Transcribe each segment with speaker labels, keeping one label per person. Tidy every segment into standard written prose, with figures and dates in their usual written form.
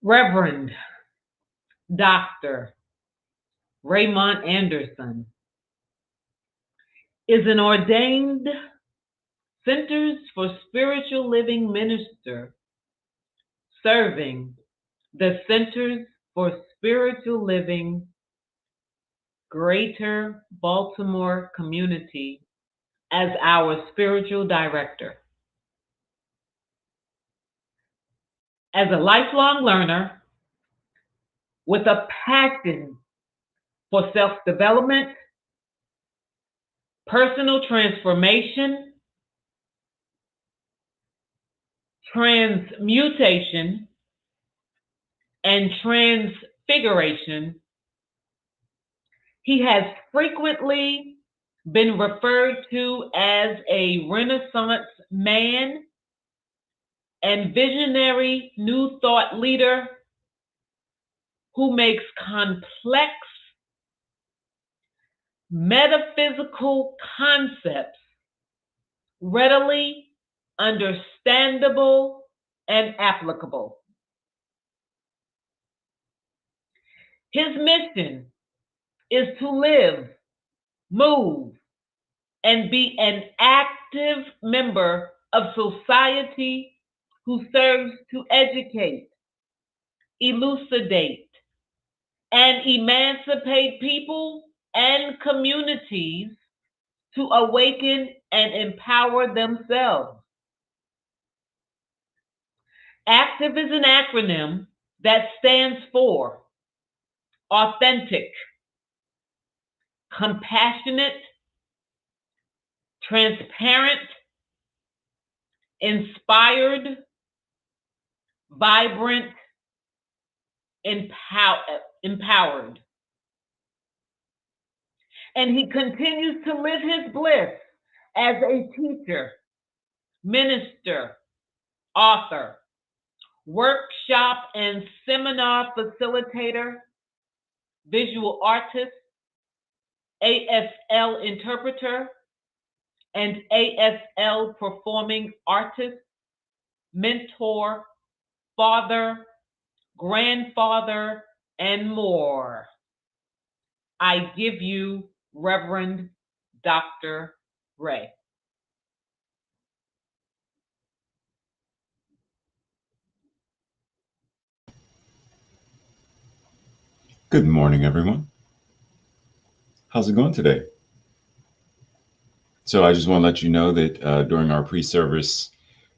Speaker 1: Reverend Dr. Raymont Anderson is an ordained Centers for Spiritual Living minister serving the Centers for Spiritual Living Greater Baltimore community as our spiritual director. As a lifelong learner with a passion for self development, personal transformation, transmutation, and transfiguration, he has frequently been referred to as a Renaissance man and visionary New Thought leader who makes complex metaphysical concepts readily understandable and applicable. His mission is to live, move, and be an active member of society who serves to educate, elucidate, and emancipate people and communities to awaken and empower themselves. ACTIVE is an acronym that stands for authentic, compassionate, transparent, inspired, vibrant, empowered. And he continues to live his bliss as a teacher, minister, author, workshop and seminar facilitator, visual artist, ASL interpreter, and ASL performing artist, mentor, father, grandfather, and more. I give you Reverend Dr. Ray.
Speaker 2: Good morning, everyone. How's it going today? So I just want to let you know that during our pre-service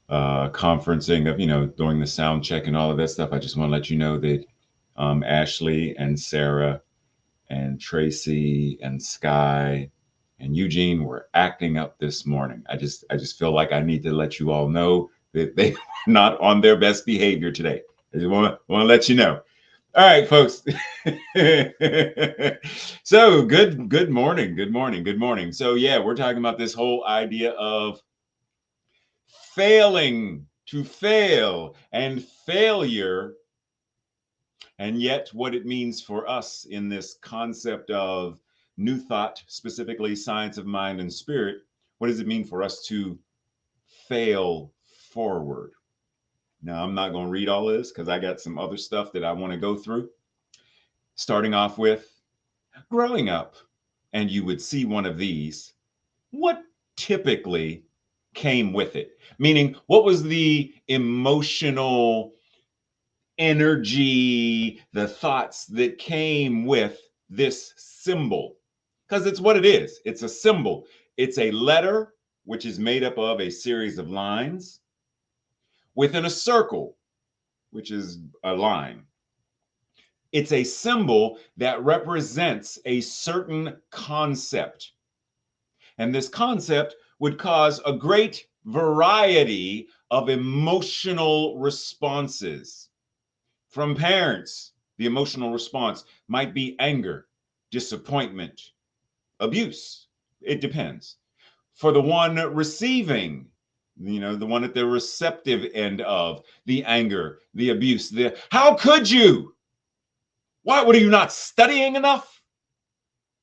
Speaker 2: conferencing of, during the sound check and all of that stuff, I just want to let you know that Ashlee and Sarah and Tracy and Sky and Eugene were acting up this morning. I just feel like I need to let you all know that they were not on their best behavior today. I just want to let you know. All right, folks. So good morning. So yeah, we're talking about this whole idea of failing to fail and failure, and yet what it means for us in this concept of new thought, specifically science of mind and spirit. What does it mean for us to fail forward? Now, I'm not going to read all this because I got some other stuff that I want to go through. Starting off with growing up, and you would see one of these. What typically came with it? Meaning, what was the emotional energy, the thoughts that came with this symbol? Because it's what it is. It's a symbol. It's a letter, which is made up of a series of lines within a circle, which is a line. It's a symbol that represents a certain concept. And this concept would cause a great variety of emotional responses. From parents, the emotional response might be anger, disappointment, abuse. It depends. For the one receiving, the one at the receptive end of the anger, the abuse, the how could you? Why? What, are you not studying enough?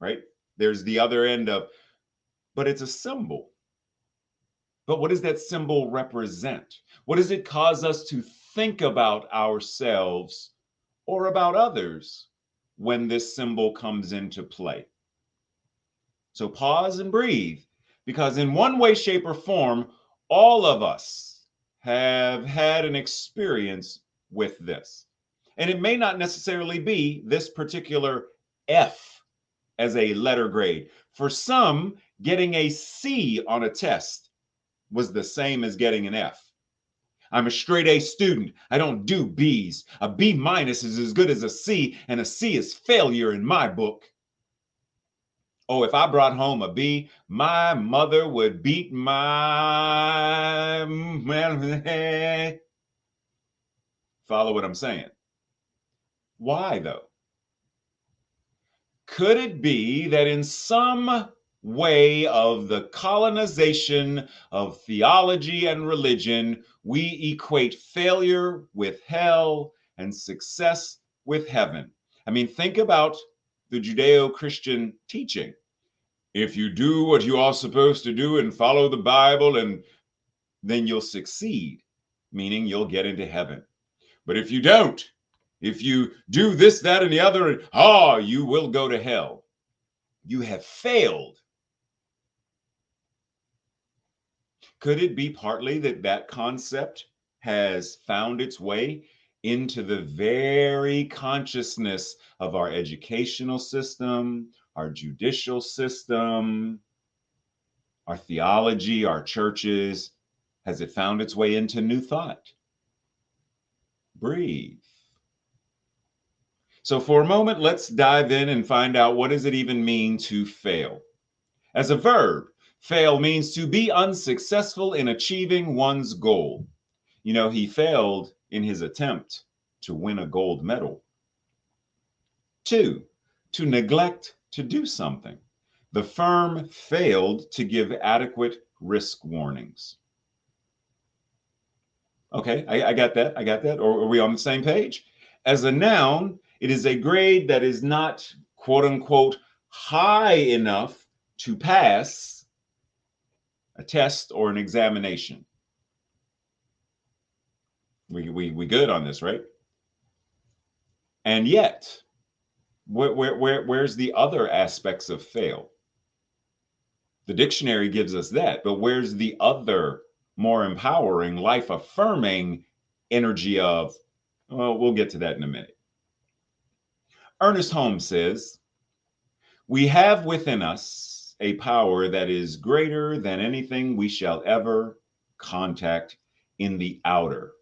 Speaker 2: Right? There's the other end of, but it's a symbol. But what does that symbol represent? What does it cause us to think about ourselves or about others when this symbol comes into play. So pause and breathe, because in one way, shape, or form, all of us have had an experience with this. And it may not necessarily be this particular F as a letter grade. For some, getting a C on a test was the same as getting an F. I'm a straight A student. I don't do B's. A B minus is as good as a C, and a C is failure in my book. Oh, if I brought home a B, my mother would beat my... Follow what I'm saying. Why, though? Could it be that in some way of the colonization of theology and religion, we equate failure with hell and success with heaven? I mean, think about the Judeo-Christian teaching. If you do what you are supposed to do and follow the Bible, and then you'll succeed, meaning you'll get into heaven. But if you don't, if you do this, that, and the other, you will go to hell. You have failed. Could it be partly that that concept has found its way into the very consciousness of our educational system, our judicial system, our theology, our churches? Has it found its way into New Thought? Breathe. So for a moment, let's dive in and find out, what does it even mean to fail? As a verb, fail means to be unsuccessful in achieving one's goal. You know, he failed in his attempt to win a gold medal. 2, to neglect to do something. The firm failed to give adequate risk warnings. Okay, I got that. I got that. Or are we on the same page? As a noun, it is a grade that is not, quote unquote, high enough to pass a test or an examination. We good on this, right? And yet, where's the other aspects of fail? The dictionary gives us that, but where's the other more empowering, life-affirming energy of, well, we'll get to that in a minute. Ernest Holmes says, we have within us a power that is greater than anything we shall ever contact in the outer,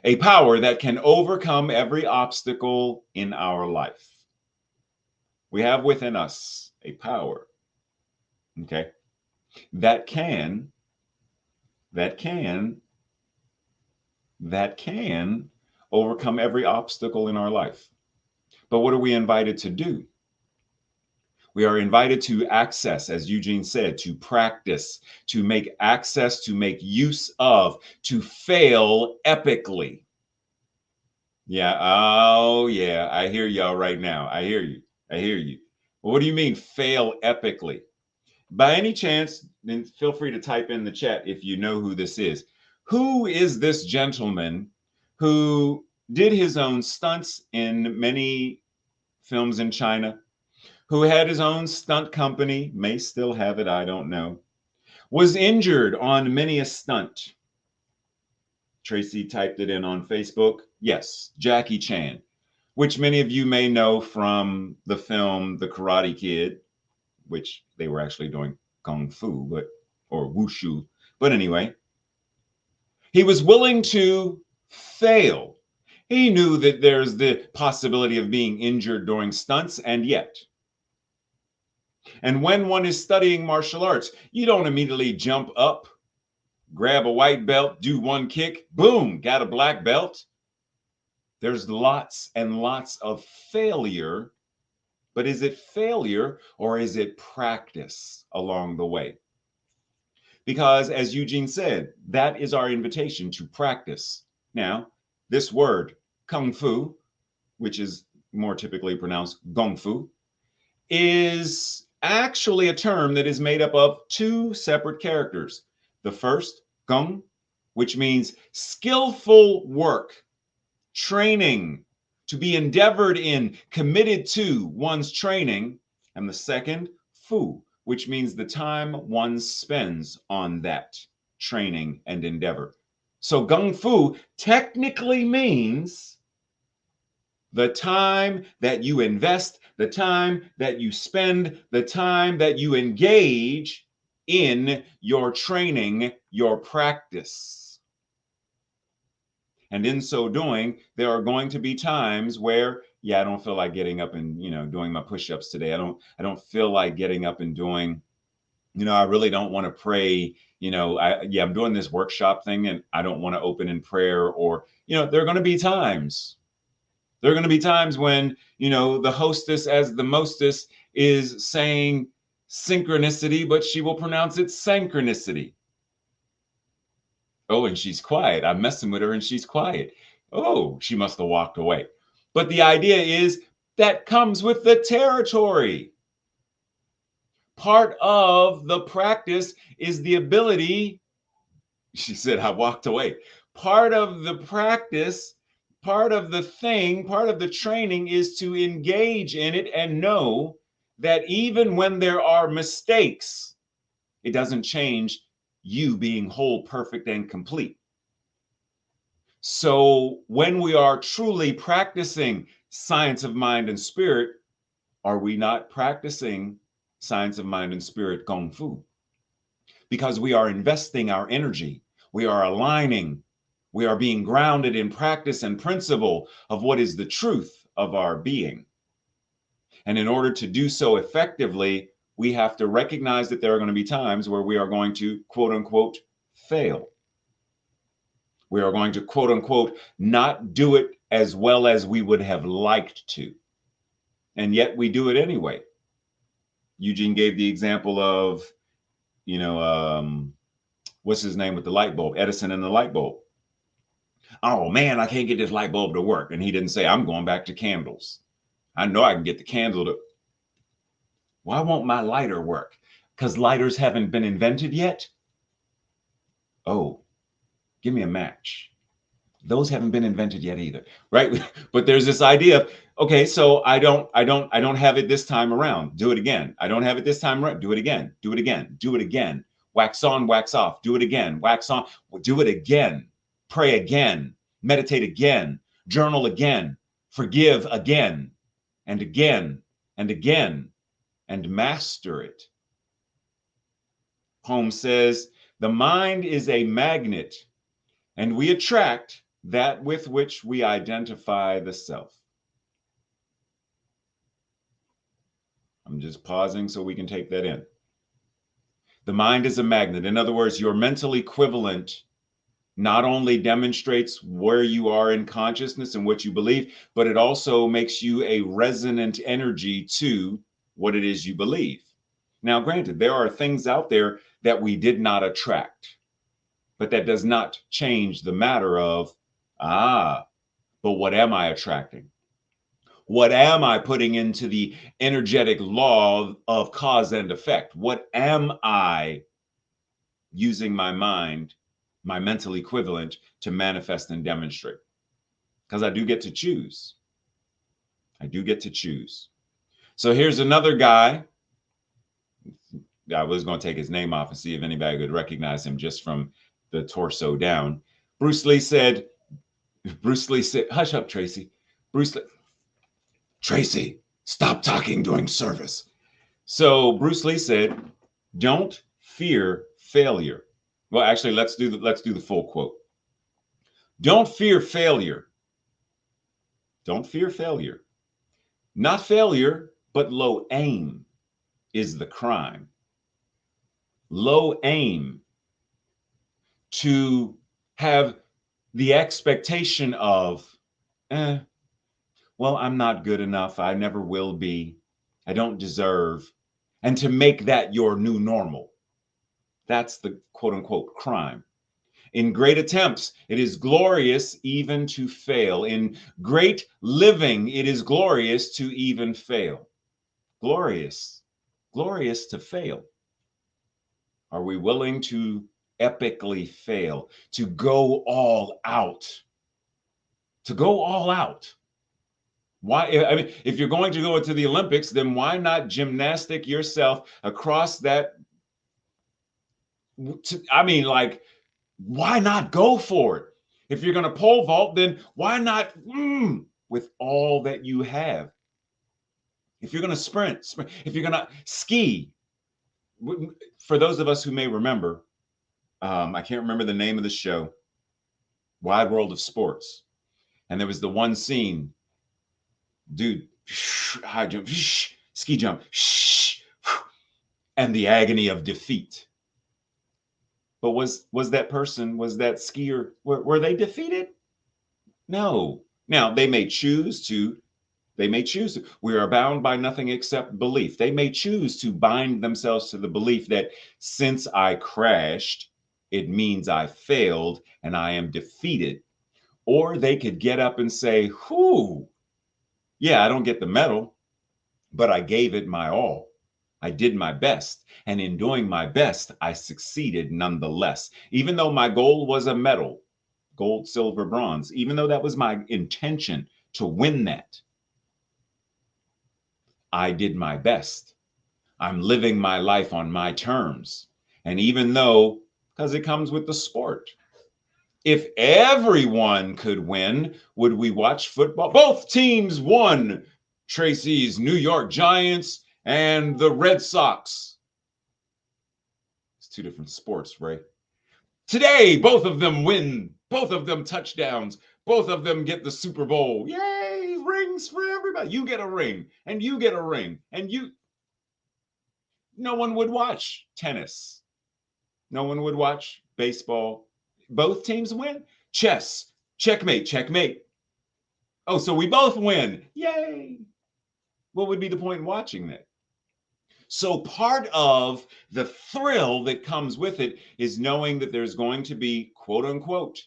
Speaker 2: a power that can overcome every obstacle in our life. We have within us a power, okay, that can overcome every obstacle in our life. But what are we invited to do? We are invited to access, as Eugene said, to practice, to make access, to make use of, to fail epically. Yeah, oh yeah, I hear y'all right now. I hear you. I hear you. Well, what do you mean fail epically? By any chance, then feel free to type in the chat if you know who this is. Who is this gentleman who did his own stunts in many films in China, who had his own stunt company, may still have it, I don't know, was injured on many a stunt? Tracy typed it in on Facebook. Yes, Jackie Chan, which many of you may know from the film The Karate Kid, which they were actually doing kung fu, or wushu. But anyway, he was willing to fail. He knew that there's the possibility of being injured during stunts, and yet. And when one is studying martial arts, you don't immediately jump up, grab a white belt, do one kick, boom, got a black belt. There's lots and lots of failure, but is it failure or is it practice along the way? Because as Eugene said, that is our invitation to practice. Now, this word, kung fu, which is more typically pronounced gong fu, is actually a term that is made up of 2 separate characters. The first, gong, which means skillful work, training to be endeavored in, committed to one's training. And the second, fu, which means the time one spends on that training and endeavor. So gung fu technically means the time that you invest, the time that you spend, the time that you engage in your training, your practice. And in so doing, there are going to be times where, yeah, I don't feel like getting up and, doing my push-ups today. I don't feel like getting up and doing, I really don't want to pray. I'm doing this workshop thing and I don't want to open in prayer, or, there are going to be times. There are going to be times when, the hostess as the mostess is saying synchronicity, but she will pronounce it synchronicity. Oh, and she's quiet. I'm messing with her and she's quiet. Oh, she must have walked away. But the idea is that comes with the territory. Part of the practice is the ability. She said, I walked away. Part of the practice, part of the thing, part of the training is to engage in it and know that even when there are mistakes, it doesn't change you being whole, perfect, and complete. So when we are truly practicing science of mind and spirit, are we not practicing science of mind and spirit Kung Fu? Because we are investing our energy, we are aligning, we are being grounded in practice and principle of what is the truth of our being. And in order to do so effectively, we have to recognize that there are going to be times where we are going to, quote unquote, fail. We are going to, quote unquote, not do it as well as we would have liked to. And yet we do it anyway. Eugene gave the example of, what's his name with the light bulb, Edison and the light bulb. Oh man, I can't get this light bulb to work. And he didn't say, I'm going back to candles. I know I can get the candle to. Why won't my lighter work? Because lighters haven't been invented yet? Oh, give me a match. Those haven't been invented yet either, right? But there's this idea of, okay, so I don't have it this time around. Do it again. I don't have it this time around. Do it again. Do it again. Do it again. Wax on, wax off. Do it again. Wax on. Do it again. Pray again. Meditate again. Journal again. Forgive again and again and again, and master it. Holmes says, the mind is a magnet, and we attract that with which we identify the self. I'm just pausing so we can take that in. The mind is a magnet. In other words, your mental equivalent not only demonstrates where you are in consciousness and what you believe, but it also makes you a resonant energy to what it is you believe. Now, granted, there are things out there that we did not attract, but that does not change the matter of, but what am I attracting? What am I putting into the energetic law of cause and effect? What am I using my mind, my mental equivalent, to manifest and demonstrate? Because I do get to choose. I do get to choose. So here's another guy. I was going to take his name off and see if anybody could recognize him just from the torso down. Bruce Lee said, hush up, Tracy. Bruce Lee, Tracy, stop talking during service. So Bruce Lee said, don't fear failure. Well, actually, let's do the full quote. Don't fear failure. Don't fear failure. Not failure, but low aim is the crime. Low aim. To have the expectation of, well, I'm not good enough. I never will be. I don't deserve. And to make that your new normal. That's the quote unquote crime. In great attempts, it is glorious even to fail. In great living, it is glorious to even fail. Glorious to fail. Are we willing to epically fail, to go all out? To go all out. Why? I mean, if you're going to go to the Olympics, then why not gymnastic yourself across that? I mean, like, why not go for it? If you're going to pole vault, then why not with all that you have? If you're going to sprint. If you're going to ski, for those of us who may remember, I can't remember the name of the show, Wide World of Sports. And there was the one scene, dude, high jump, ski jump, and the agony of defeat. But was that person, was that skier, were they defeated? No. Now they may choose to. We are bound by nothing except belief. They may choose to bind themselves to the belief that since I crashed, it means I failed and I am defeated. Or they could get up and say, whoo, yeah, I don't get the medal, but I gave it my all. I did my best. And in doing my best, I succeeded nonetheless. Even though my goal was a medal, gold, silver, bronze, even though that was my intention to win that, I did my best. I'm living my life on my terms. And even though, because it comes with the sport, if everyone could win, would we watch football? Both teams won. Tracy's New York Giants and the Red Sox. It's two different sports, Ray. Today, both of them win. Both of them touchdowns. Both of them get the Super Bowl. Yay, rings for everybody. You get a ring, and you get a ring, and you. No one would watch tennis. No one would watch baseball. Both teams win. Chess, checkmate, checkmate. Oh, so we both win. Yay. What would be the point in watching that? So part of the thrill that comes with it is knowing that there's going to be, quote unquote,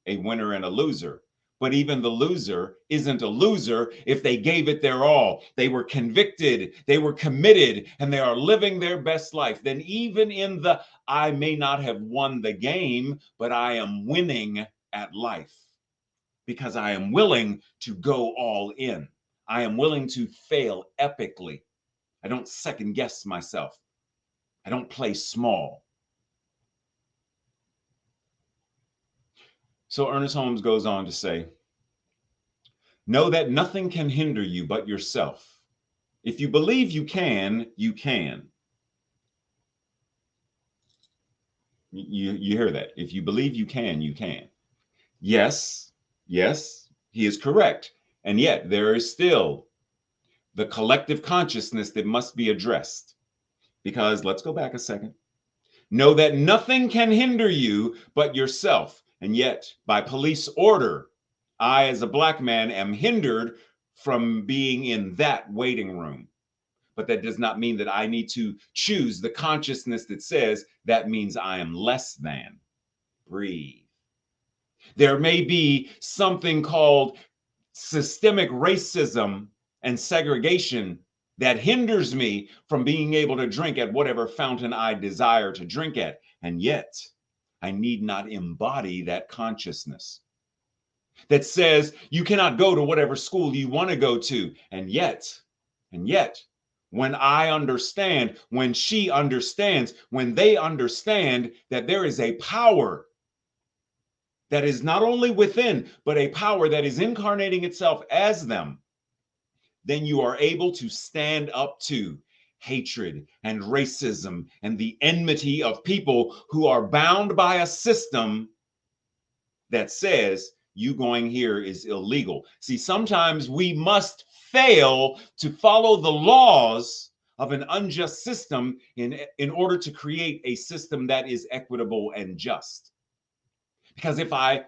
Speaker 2: a winner and a loser. But even the loser isn't a loser if they gave it their all. They were convicted, they were committed, and they are living their best life. Then even in the, I may not have won the game, but I am winning at life because I am willing to go all in. I am willing to fail epically. I don't second guess myself. I don't play small. So Ernest Holmes goes on to say, know that nothing can hinder you but yourself. If you believe you can, you can. You hear that? If you believe you can, you can. Yes, he is correct. And yet there is still the collective consciousness that must be addressed. Because let's go back a second. Know that nothing can hinder you but yourself. And yet, by police order, I, as a Black man, am hindered from being in that waiting room. But that does not mean that I need to choose the consciousness that says that means I am less than. Breathe. There may be something called systemic racism and segregation that hinders me from being able to drink at whatever fountain I desire to drink at. And yet, I need not embody that consciousness that says you cannot go to whatever school you want to go to. And yet, when I understand, when she understands, when they understand that there is a power that is not only within, but a power that is incarnating itself as them, then you are able to stand up to hatred and racism and the enmity of people who are bound by a system that says you going here is illegal. See, sometimes we must fail to follow the laws of an unjust system in order to create a system that is equitable and just. Because if I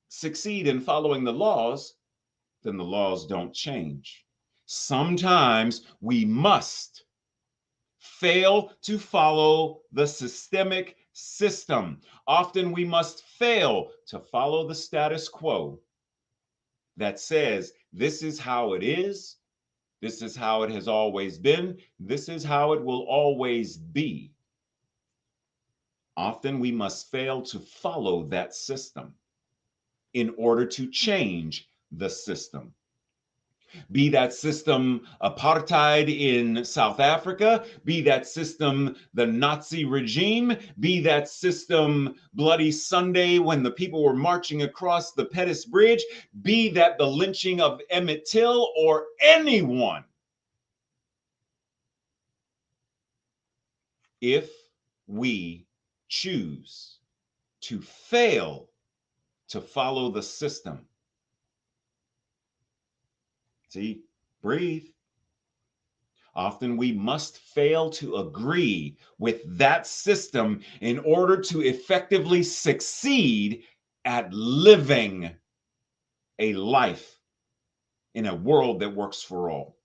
Speaker 2: succeed in following the laws, then the laws don't change. Sometimes we must fail to follow the systemic system. Often we must fail to follow the status quo that says this is how it is, this is how it has always been, this is how it will always be. Often we must fail to follow that system in order to change the system. Be that system apartheid in South Africa, be that system the Nazi regime, be that system Bloody Sunday when the people were marching across the Pettus Bridge, be that the lynching of Emmett Till or anyone. If we choose to fail to follow the system, see, breathe. Often we must fail to agree with that system in order to effectively succeed at living a life in a world that works for all.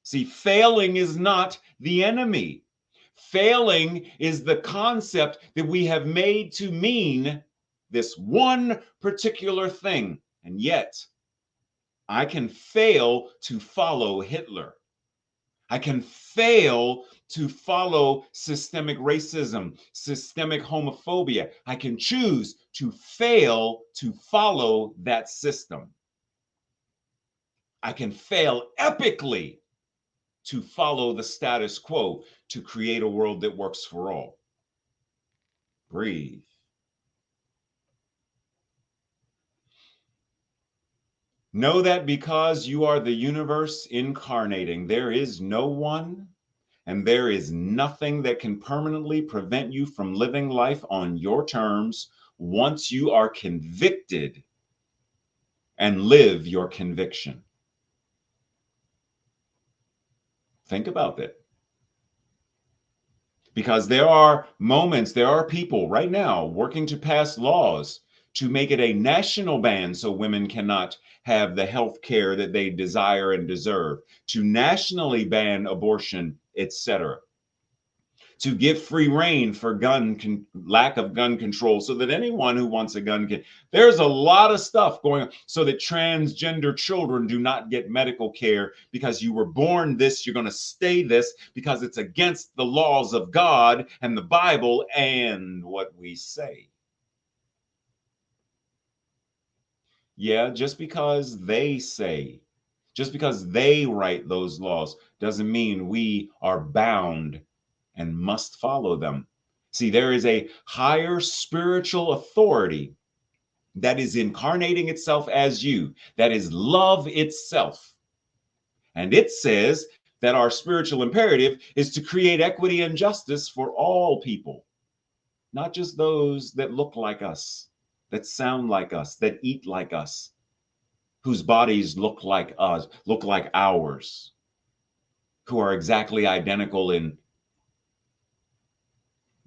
Speaker 2: See, failing is not the enemy. Failing is the concept that we have made to mean this one particular thing. And yet, I can fail to follow Hitler. I can fail to follow systemic racism, systemic homophobia. I can choose to fail to follow that system. I can fail epically to follow the status quo, to create a world that works for all. Breathe. Know that because you are the universe incarnating, there is no one and there is nothing that can permanently prevent you from living life on your terms once you are convicted and live your conviction. Think about that. Because there are moments, there are people right now working to pass laws to make it a national ban so women cannot have the health care that they desire and deserve, to nationally ban abortion, etc. To give free rein for lack of gun control so that anyone who wants a gun can. There's a lot of stuff going on so that transgender children do not get medical care because you were born this, you're going to stay this because it's against the laws of God and the Bible and what we say. Yeah, just because they say, just because they write those laws doesn't mean we are bound and must follow them. See, there is a higher spiritual authority that is incarnating itself as you, that is love itself. And it says that our spiritual imperative is to create equity and justice for all people, not just those that look like us, that sound like us, that eat like us, whose bodies look like us, look like ours, who are exactly identical in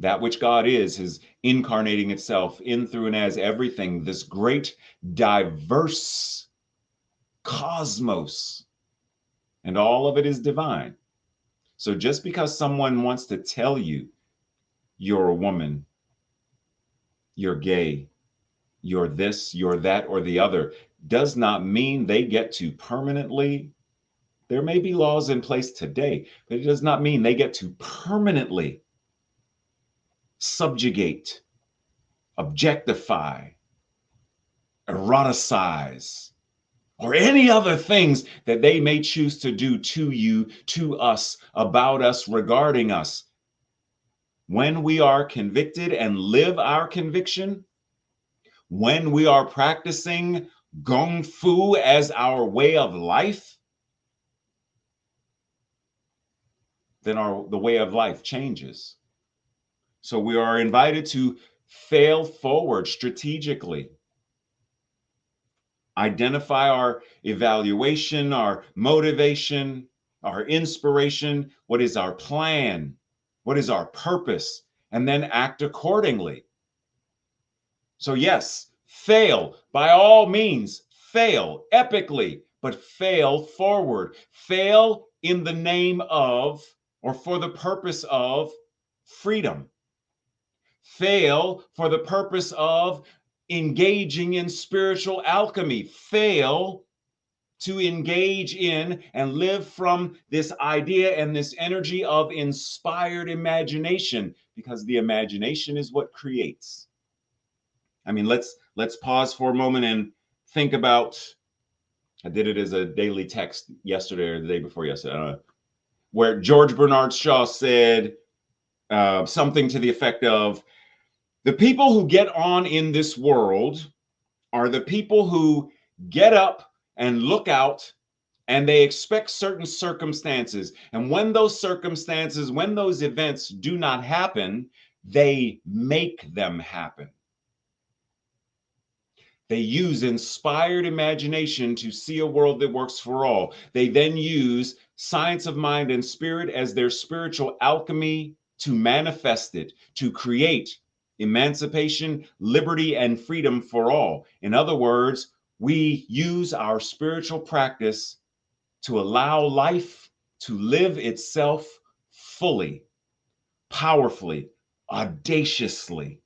Speaker 2: that which God is incarnating itself in, through, and as everything, this great, diverse cosmos, and all of it is divine. So just because someone wants to tell you you're a woman, you're gay, you're this, you're that, or the other, does not mean they get to permanently. There may be laws in place today, but it does not mean they get to permanently subjugate, objectify, eroticize, or any other things that they may choose to do to you, to us, about us, regarding us. When we are convicted and live our conviction, when we are practicing Gong Fu as our way of life, then the way of life changes. So we are invited to fail forward strategically. Identify our evaluation, our motivation, our inspiration. What is our plan? What is our purpose? And then act accordingly. So yes, fail. By all means, fail epically, but fail forward. Fail in the name of, or for the purpose of, freedom. Fail for the purpose of engaging in spiritual alchemy. Fail to engage in and live from this idea and this energy of inspired imagination, because the imagination is what creates. I mean, let's pause for a moment and think about I did it as a daily text yesterday or the day before yesterday, where George Bernard Shaw said something to the effect of, the people who get on in this world are the people who get up and look out and they expect certain circumstances. And when those circumstances, when those events do not happen, they make them happen. They use inspired imagination to see a world that works for all. They then use science of mind and spirit as their spiritual alchemy to manifest it, to create emancipation, liberty, and freedom for all. In other words, we use our spiritual practice to allow life to live itself fully, powerfully, audaciously.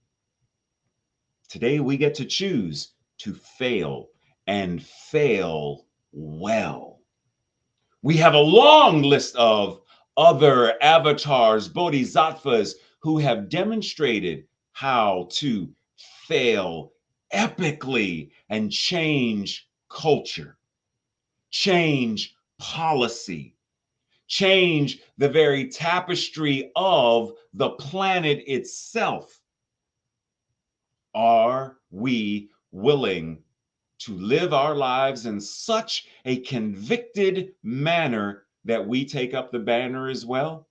Speaker 2: Today we get to choose to fail and fail well. We have a long list of other avatars, bodhisattvas, who have demonstrated how to fail epically and change culture, change policy, change the very tapestry of the planet itself. Are we willing to live our lives in such a convicted manner that we take up the banner as well?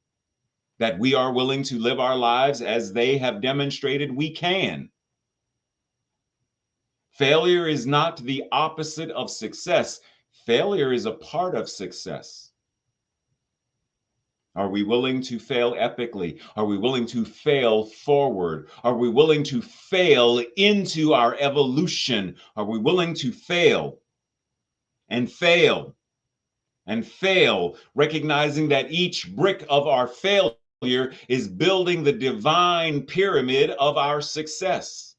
Speaker 2: That we are willing to live our lives as they have demonstrated we can. Failure is not the opposite of success. Failure is a part of success. Are we willing to fail epically? Are we willing to fail forward? Are we willing to fail into our evolution? Are we willing to fail and fail and fail, recognizing that each brick of our failure is building the divine pyramid of our success?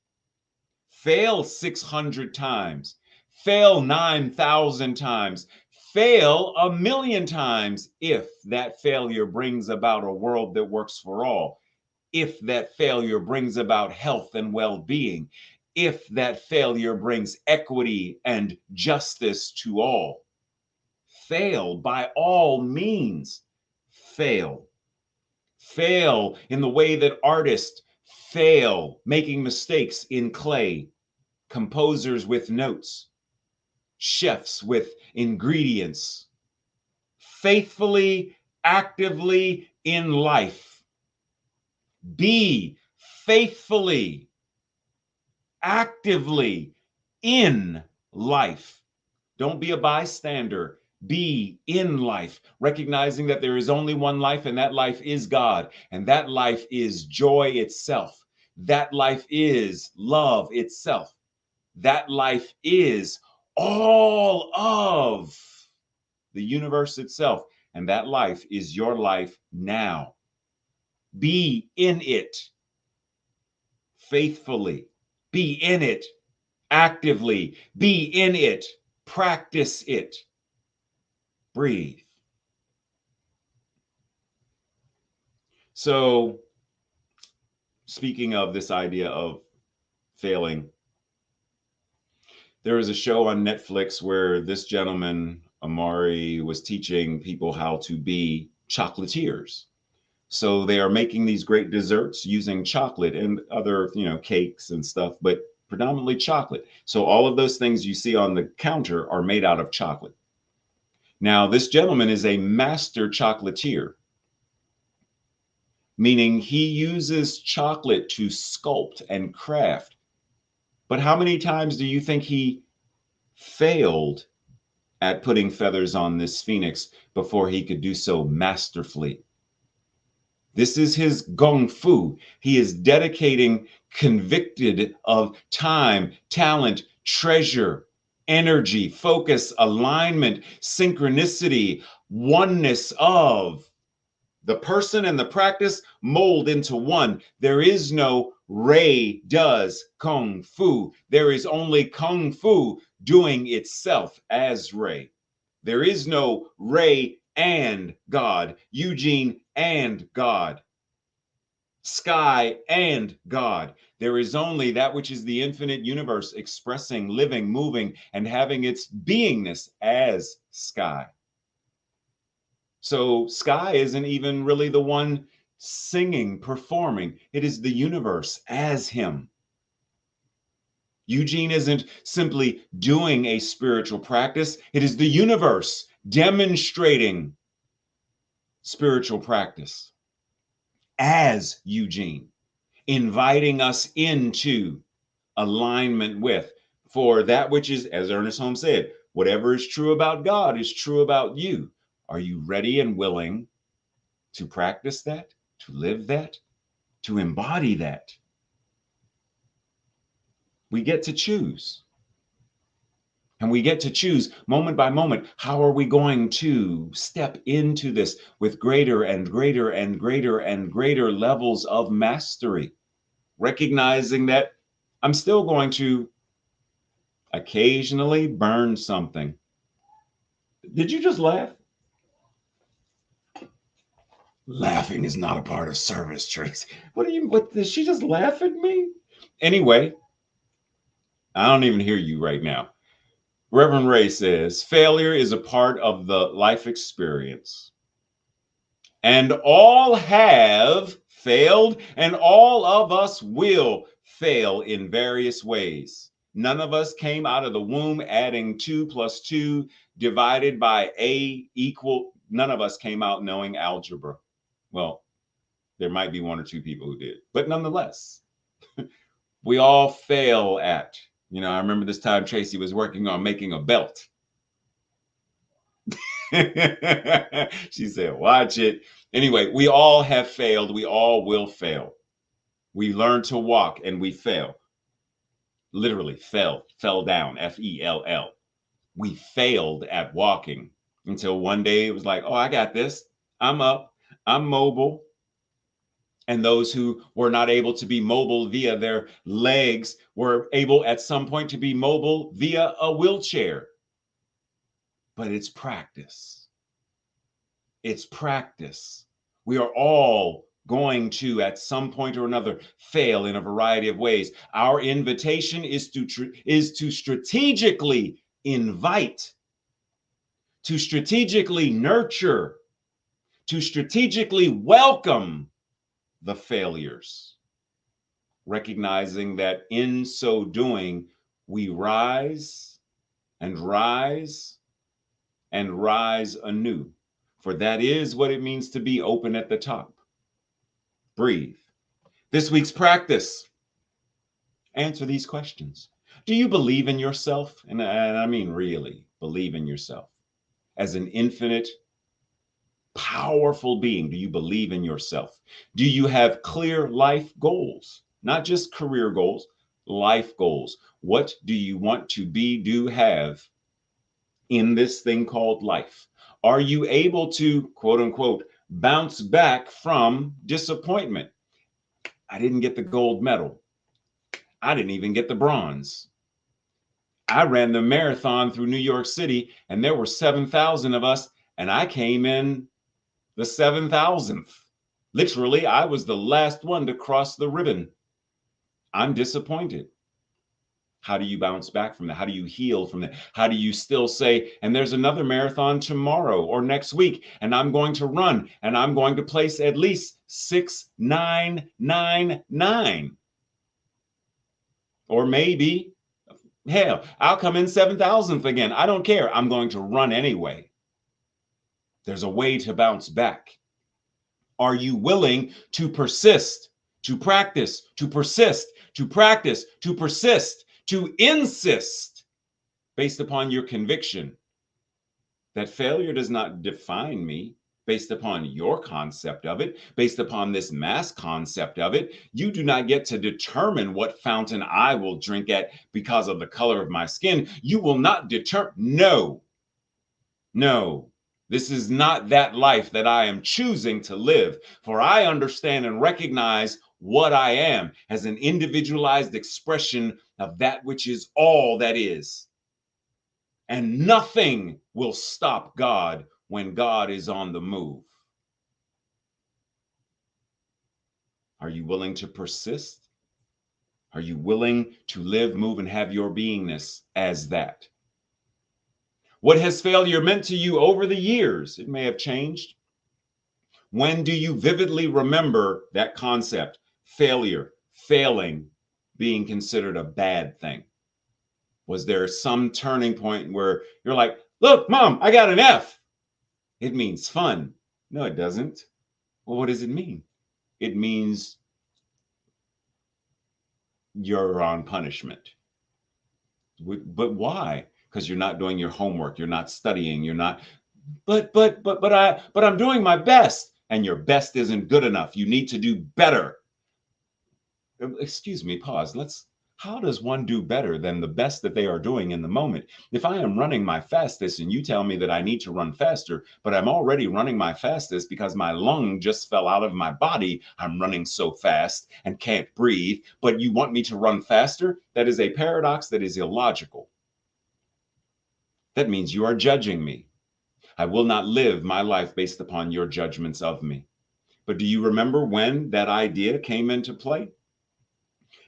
Speaker 2: Fail 600 times, fail 9,000 times, fail 1,000,000 times if that failure brings about a world that works for all, if that failure brings about health and well-being, if that failure brings equity and justice to all. Fail by all means. Fail. Fail in the way that artists fail making mistakes in clay, composers with notes, chefs with ingredients. Faithfully, actively in life. Be faithfully, actively in life. Don't be a bystander. Be in life, recognizing that there is only one life, and that life is God, and that life is joy itself. That life is love itself. That life is all of the universe itself, and that life is your life now. Be in it faithfully. Be in it actively. Be in it. Practice it. Breathe. So, speaking of this idea of failing, there was a show on Netflix where this gentleman, Amari, was teaching people how to be chocolatiers. So they are making these great desserts using chocolate and other, cakes and stuff, but predominantly chocolate. So all of those things you see on the counter are made out of chocolate. Now, this gentleman is a master chocolatier, meaning he uses chocolate to sculpt and craft. But how many times do you think he failed at putting feathers on this phoenix before he could do so masterfully? This is his gong fu. He is dedicating, convicted of time, talent, treasure, energy, focus, alignment, synchronicity, oneness of the person and the practice mold into one. There is no Ray does Kung Fu. There is only Kung Fu doing itself as Ray. There is no Ray and God, Eugene and God. sky and God. There is only that which is the infinite universe expressing, living, moving, and having its beingness as sky. So sky isn't even really the one singing, performing. It is the universe as him. Eugene isn't simply doing a spiritual practice. It is the universe demonstrating spiritual practice as Eugene, inviting us into alignment with. For that which is, as Ernest Holmes said, whatever is true about God is true about you. Are you ready and willing to practice that, to live that, to embody that? We get to choose. And we get to choose moment by moment, how are we going to step into this with greater and greater and greater and greater levels of mastery, recognizing that I'm still going to occasionally burn something. Did you just laugh? Laughing is not a part of service, Tracy. What did she just laugh at me? Anyway, I don't even hear you right now. Reverend Ray says, failure is a part of the life experience. And all have failed, and all of us will fail in various ways. None of us came out of the womb adding 2 plus 2 divided by A equal. None of us came out knowing algebra. Well, there might be 1 or 2 people who did, but nonetheless, we all fail at. I remember this time Tracy was working on making a belt. She said, watch it. Anyway, we all have failed. We all will fail. We learn to walk and we fail. Literally fell down, F-E-L-L. We failed at walking until one day it was like, oh, I got this. I'm up. I'm mobile. And those who were not able to be mobile via their legs were able at some point to be mobile via a wheelchair. But it's practice. It's practice. We are all going to, at some point or another, fail in a variety of ways. Our invitation is to strategically invite, to strategically nurture, to strategically welcome the failures, recognizing that in so doing, we rise and rise and rise anew. For that is what it means to be open at the top. Breathe. This week's practice. Answer these questions. Do you believe in yourself? And I mean really believe in yourself as an infinite, powerful being. Do you believe in yourself? Do you have clear life goals? Not just career goals, life goals. What do you want to be, do, have in this thing called life? Are you able to, quote unquote, bounce back from disappointment? I didn't get the gold medal. I didn't even get the bronze. I ran the marathon through New York City and there were 7,000 of us and I came in the 7,000th. Literally, I was the last one to cross the ribbon. I'm disappointed. How do you bounce back from that? How do you heal from that? How do you still say, and there's another marathon tomorrow or next week, and I'm going to run, and I'm going to place at least 6,999. Or maybe, hell, I'll come in 7,000th again. I don't care. I'm going to run anyway. There's a way to bounce back. Are you willing to persist, to practice, to persist, to practice, to persist, to insist based upon your conviction that failure does not define me based upon your concept of it, based upon this mass concept of it? You do not get to determine what fountain I will drink at because of the color of my skin. You will not determine. No. This is not that life that I am choosing to live, for I understand and recognize what I am as an individualized expression of that which is all that is. And nothing will stop God when God is on the move. Are you willing to persist? Are you willing to live, move, and have your beingness as that? What has failure meant to you over the years? It may have changed. When do you vividly remember that concept? Failure, failing, being considered a bad thing? Was there some turning point where you're like, look, Mom, I got an F. It means fun. No, it doesn't. Well, what does it mean? It means you're on punishment. But why? Because you're not doing your homework. You're not studying. You're not. But I'm doing my best, and your best isn't good enough. You need to do better. Excuse me, pause. How does one do better than the best that they are doing in the moment? If I am running my fastest and you tell me that I need to run faster, but I'm already running my fastest because my lung just fell out of my body, I'm running so fast and can't breathe, but you want me to run faster? That is a paradox that is illogical. That means you are judging me. I will not live my life based upon your judgments of me. But do you remember when that idea came into play?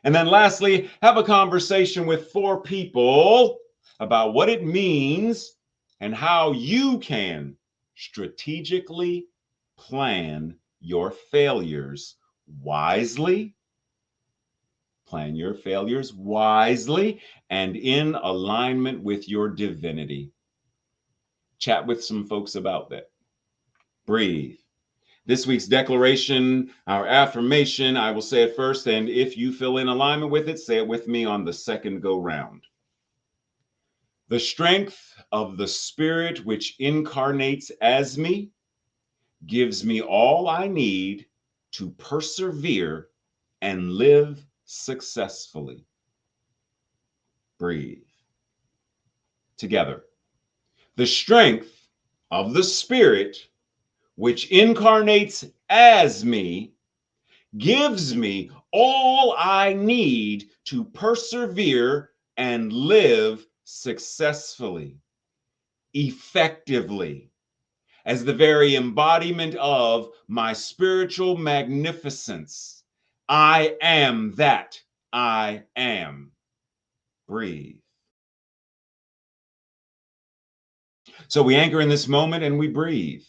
Speaker 2: And then lastly, have a conversation with 4 people about what it means and how you can strategically plan your failures wisely. Plan your failures wisely and in alignment with your divinity. Chat with some folks about that. Breathe. This week's declaration, our affirmation, I will say it first, and if you feel in alignment with it, say it with me on the second go round. The strength of the Spirit which incarnates as me gives me all I need to persevere and live successfully. Breathe. Together. The strength of the Spirit which incarnates as me gives me all I need to persevere and live successfully, effectively, as the very embodiment of my spiritual magnificence. I am that I am. Breathe. So we anchor in this moment and we breathe.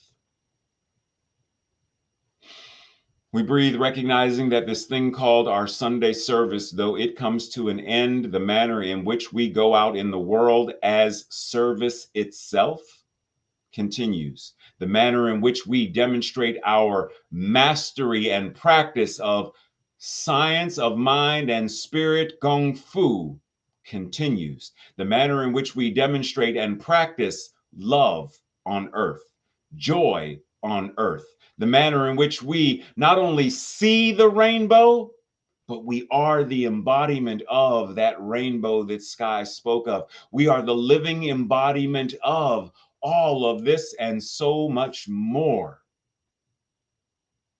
Speaker 2: We breathe, recognizing that this thing called our Sunday service, though it comes to an end, the manner in which we go out in the world as service itself continues. The manner in which we demonstrate our mastery and practice of science of mind and spirit, Gong Fu, continues. The manner in which we demonstrate and practice love on earth, joy on earth. The manner in which we not only see the rainbow, but we are the embodiment of that rainbow that Sky spoke of. We are the living embodiment of all of this and so much more.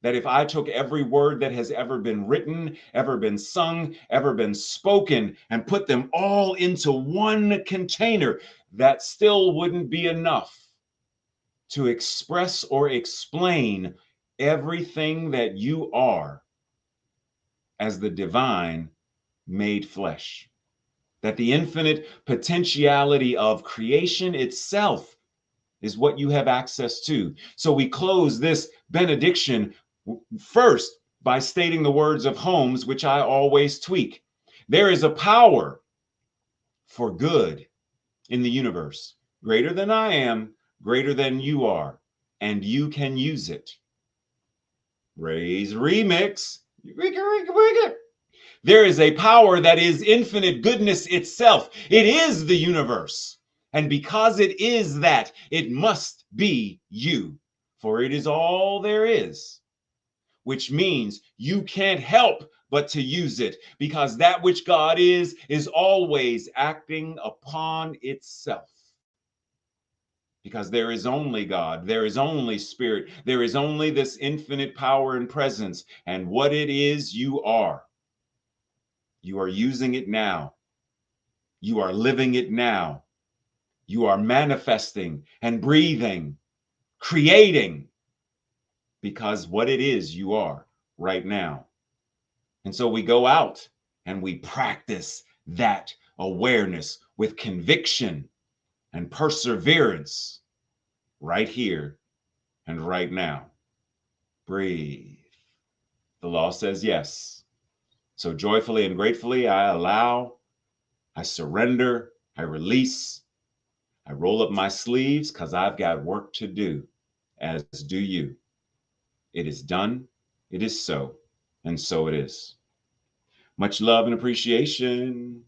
Speaker 2: That if I took every word that has ever been written, ever been sung, ever been spoken, and put them all into one container, that still wouldn't be enough to express or explain everything that you are as the divine made flesh. That the infinite potentiality of creation itself is what you have access to. So we close this benediction first by stating the words of Holmes, which I always tweak. There is a power for good in the universe, greater than I am, greater than you are, and you can use it. Ray's remix. There is a power that is infinite goodness itself. It is the universe. And because it is that, it must be you, for it is all there is, which means you can't help but to use it, because that which God is always acting upon itself. Because there is only God, there is only Spirit, there is only this infinite power and presence, and what it is, you are. You are using it now. You are living it now. You are manifesting and breathing, creating, because what it is, you are right now. And so we go out and we practice that awareness with conviction and perseverance right here and right now. Breathe. The law says yes. So joyfully and gratefully, I allow, I surrender, I release, I roll up my sleeves because I've got work to do, as do you. It is done, it is so, and so it is. Much love and appreciation.